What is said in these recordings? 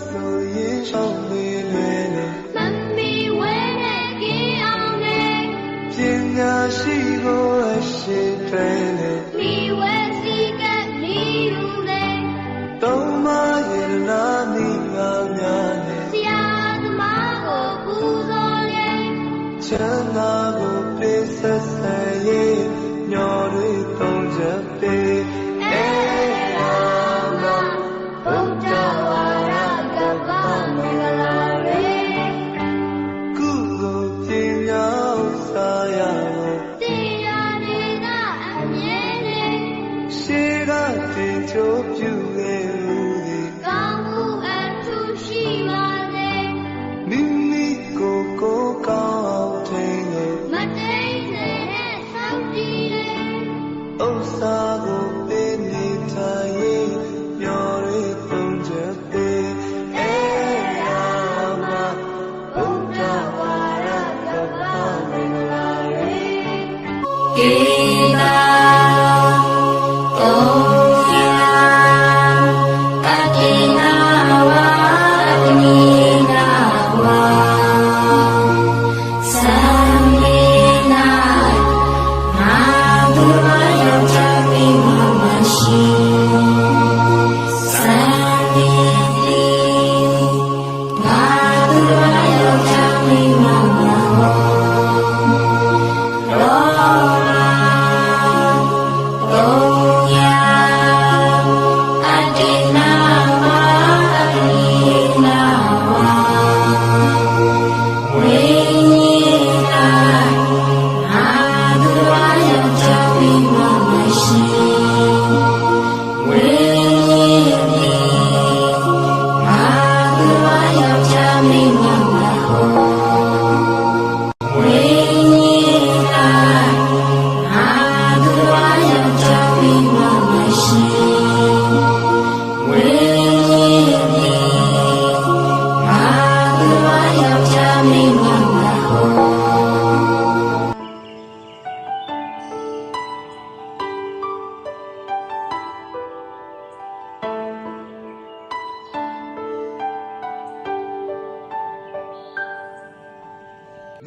ဆိုရင်ရှောင်းမေးလွယ်လေမမီဝဲနဲ့ကင်းအောင်လေပညာရှိကိုအရှိတွေလေမိဝဲစီကမိယူလေသုံးမရလာမိငါများလေဆရာသမားကိုပူဇော်လေချမ်းသာကိုပေးဆက်ဆံရေးညော်တွေသုံးချက်ပေးကျိုးပြုခဲ့ဦးသည်ကောင်းမှုအထူးရှိပါစေမိမိကိုယ်ကိုကောင်းအောင်ထိန်းလို့မတိမ်စေနဲ့ဆောက်တည်လေဥစ္စာကိုပေးနေထိုင်ရေးမျော်တွေပုံချက်ပေးရာမဘုရားဝါရကပ္ပမင်္ဂလာရေကေတာ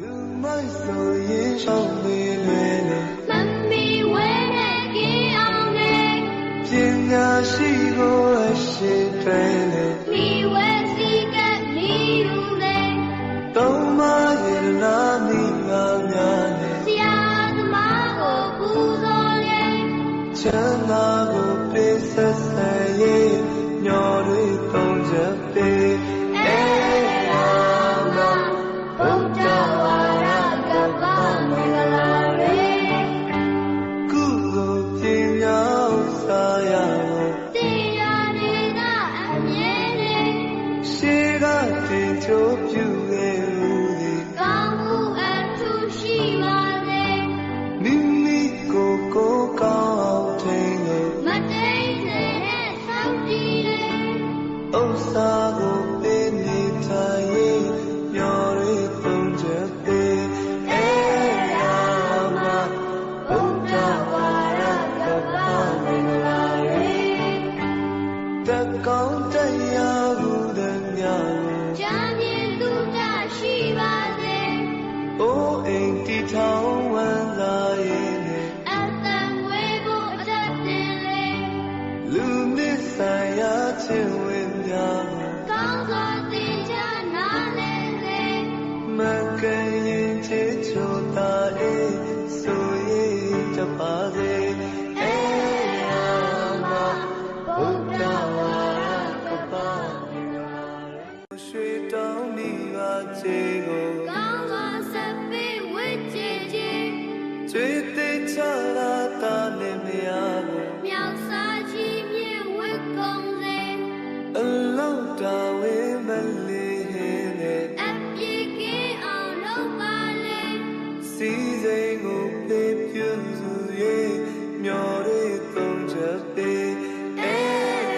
လူမိုက်ဆိုရင်ရှောင်းမေးလွယ်လေမမီဝဲနဲ့ကင်းအောင်လေပညာရှိကိုအရှိတွေလေမိဝဲစီကမိယူလေသုံးမရလာမိငါများလေဆရာသမားကိုပူဇော်လေချမ်းသာကိုပေးဆက်ဆံရေးညော်တွေသုံးချက်ပေးကျိုးပြုခဲ့ဦးသည်ကောင်းမှုအထူးရှိပါစေမိမိကိုယ်ကိုကောင်းအောင်ထိန်းလို့မတိမ်စေနဲ့ဆောက်တည်လေဥစ္စာကိုပေးနေထိုင်ရေးမျော်တွေပုံချက်ပေးရာမဘုရားဝါရကပ္ပမင်္ဂလာရေတကောင်းတရားဟုတည်းများရှိပါစေ။အိုးအိမ်တီထောင်ဝမ်းသာရဲ့နဲ့အတန်ဝေးဖို့အတတ်တင်လေလူမစ်ဆိုင်ရာချင်းဝင်များကောင်းစွာတင်ချနာလေစေမကရင်ချေချိုတာအေးဆိုရင်တပါစေရာမဘုရားဝါရကပ္ပမင်္ဂလာရွှေတောင်းမိပါချေကိုကောင်းစွာဆက်ပြီးဝစ်ချေချေချွေသေးချလာတာလည်းမရဘူးမြောက်စားချီမြင့်ဝစ်ကုန်စေအလုံးတော်ဝေးမလေး